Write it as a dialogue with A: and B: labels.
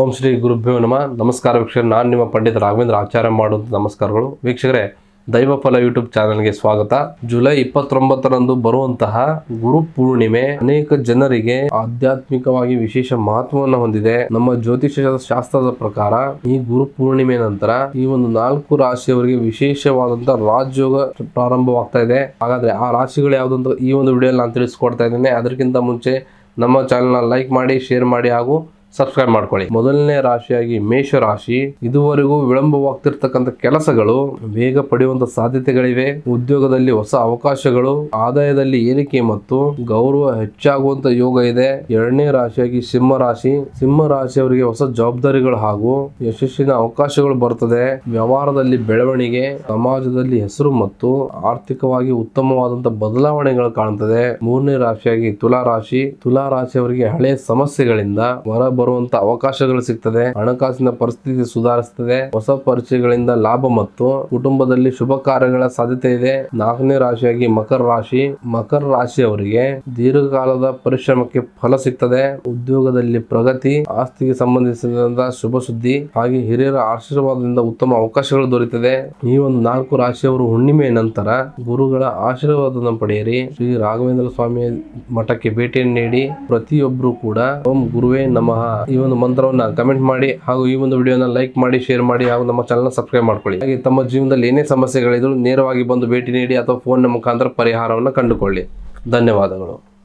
A: ಓಂ ಶ್ರೀ ಗುರುಭ್ಯೋ ನಮಃ. ನಮಸ್ಕಾರ ವೀಕ್ಷಕರೇ, ನಾನು ನಿಮ್ಮ ಪಂಡಿತ ರಾಘವೇಂದ್ರ ಆಚಾರ್ಯ ಮಾಡುವಂಥ ನಮಸ್ಕಾರಗಳು. ವೀಕ್ಷಕರೇ, ದೈವಫಲ ಯೂಟ್ಯೂಬ್ ಚಾನಲ್ಗೆ ಸ್ವಾಗತ. ಜುಲೈ 29ರಂದು ಬರುವಂತಹ ಗುರು ಪೂರ್ಣಿಮೆ ಅನೇಕ ಜನರಿಗೆ ಆಧ್ಯಾತ್ಮಿಕವಾಗಿ ವಿಶೇಷ ಮಹತ್ವವನ್ನು ಹೊಂದಿದೆ. ನಮ್ಮ ಜ್ಯೋತಿಷ್ಯ ಶಾಸ್ತ್ರದ ಪ್ರಕಾರ ಈ ಗುರು ಪೂರ್ಣಿಮೆ ನಂತರ ಈ ಒಂದು 4 ರಾಶಿಯವರಿಗೆ ವಿಶೇಷವಾದಂತಹ ರಾಜಯೋಗ ಪ್ರಾರಂಭವಾಗ್ತಾ ಇದೆ. ಹಾಗಾದ್ರೆ ಆ ರಾಶಿಗಳು ಯಾವುದಂತ ಈ ಒಂದು ವಿಡಿಯೋದಲ್ಲಿ ನಾನು ತಿಳಿಸ್ಕೊಡ್ತಾ ಇದ್ದೇನೆ. ಅದಕ್ಕಿಂತ ಮುಂಚೆ ನಮ್ಮ ಚಾನಲ್ನ ಲೈಕ್ ಮಾಡಿ, ಶೇರ್ ಮಾಡಿ ಹಾಗೂ ಸಬ್ಸ್ಕ್ರೈಬ್ ಮಾಡ್ಕೊಳ್ಳಿ. ಮೊದಲನೇ ರಾಶಿಯಾಗಿ ಮೇಷ ರಾಶಿ. ಇದುವರೆಗೂ ವಿಳಂಬವಾಗ್ತಿರ್ತಕ್ಕಂಥ ಕೆಲಸಗಳು ಬೇಗ ಪಡೆಯುವಂತ ಸಾಧ್ಯತೆಗಳಿವೆ. ಉದ್ಯೋಗದಲ್ಲಿ ಹೊಸ ಅವಕಾಶಗಳು, ಆದಾಯದಲ್ಲಿ ಏರಿಕೆ ಮತ್ತು ಗೌರವ ಹೆಚ್ಚಾಗುವಂತ ಯೋಗ ಇದೆ. ಎರಡನೇ ರಾಶಿಯಾಗಿ ಸಿಂಹ ರಾಶಿ. ಸಿಂಹ ರಾಶಿಯವರಿಗೆ ಹೊಸ ಜವಾಬ್ದಾರಿಗಳು ಹಾಗೂ ಯಶಸ್ಸಿನ ಅವಕಾಶಗಳು ಬರುತ್ತದೆ. ವ್ಯವಹಾರದಲ್ಲಿ ಬೆಳವಣಿಗೆ, ಸಮಾಜದಲ್ಲಿ ಹೆಸರು ಮತ್ತು ಆರ್ಥಿಕವಾಗಿ ಉತ್ತಮವಾದಂತ ಬದಲಾವಣೆಗಳು ಕಾಣುತ್ತದೆ. ಮೂರನೇ ರಾಶಿಯಾಗಿ ತುಲಾ ರಾಶಿ. ತುಲಾ ರಾಶಿಯವರಿಗೆ ಹಳೆಯ ಸಮಸ್ಯೆಗಳಿಂದ ಹೊರ ಬರುವಂತ ಅವಕಾಶಗಳು ಸಿಗ್ತದೆ. ಹಣಕಾಸಿನ ಪರಿಸ್ಥಿತಿ ಸುಧಾರಿಸುತ್ತದೆ. ಹೊಸ ಪರಿಚಯಗಳಿಂದ ಲಾಭ ಮತ್ತು ಕುಟುಂಬದಲ್ಲಿ ಶುಭ ಕಾರ್ಯಗಳ ಸಾಧ್ಯತೆ ಇದೆ. ನಾಲ್ಕನೇ ರಾಶಿಯಾಗಿ ಮಕರ ರಾಶಿ. ಮಕರ ರಾಶಿಯವರಿಗೆ ದೀರ್ಘಕಾಲದ ಪರಿಶ್ರಮಕ್ಕೆ ಫಲ ಸಿಗ್ತದೆ. ಉದ್ಯೋಗದಲ್ಲಿ ಪ್ರಗತಿ, ಆಸ್ತಿಗೆ ಸಂಬಂಧಿಸಿದಂತಹ ಶುಭ ಸುದ್ದಿ ಹಾಗೆ ಹಿರಿಯರ ಆಶೀರ್ವಾದದಿಂದ ಉತ್ತಮ ಅವಕಾಶಗಳು ದೊರೆಯುತ್ತದೆ. ಈ ಒಂದು 4 ರಾಶಿಯವರು ಹುಣ್ಣಿಮೆ ನಂತರ ಗುರುಗಳ ಆಶೀರ್ವಾದವನ್ನು ಪಡೆಯಿರಿ. ಶ್ರೀ ರಾಘವೇಂದ್ರ ಸ್ವಾಮಿಯ ಮಠಕ್ಕೆ ಭೇಟಿಯನ್ನು ನೀಡಿ ಪ್ರತಿಯೊಬ್ಬರು ಕೂಡ ಓಂ ಗುರುವೇ ನಮಃ ಈ ಒಂದು ಮಂತ್ರವನ್ನ ಕಮೆಂಟ್ ಮಾಡಿ ಹಾಗೂ ಈ ಒಂದು ವಿಡಿಯೋನ ಲೈಕ್ ಮಾಡಿ, ಶೇರ್ ಮಾಡಿ ಹಾಗೂ ನಮ್ಮ ಚಾನಲ್ನ ಸಬ್ಸ್ಕ್ರೈಬ್ ಮಾಡ್ಕೊಳ್ಳಿ. ಹಾಗೆ ತಮ್ಮ ಜೀವನದಲ್ಲಿ ಏನೇ ಸಮಸ್ಯೆಗಳಿದ್ರು ನೇರವಾಗಿ ಬಂದು ಭೇಟಿ ನೀಡಿ ಅಥವಾ ಫೋನ್ ಮುಖಾಂತರ ಪರಿಹಾರವನ್ನು ಕಂಡುಕೊಳ್ಳಿ. ಧನ್ಯವಾದಗಳು.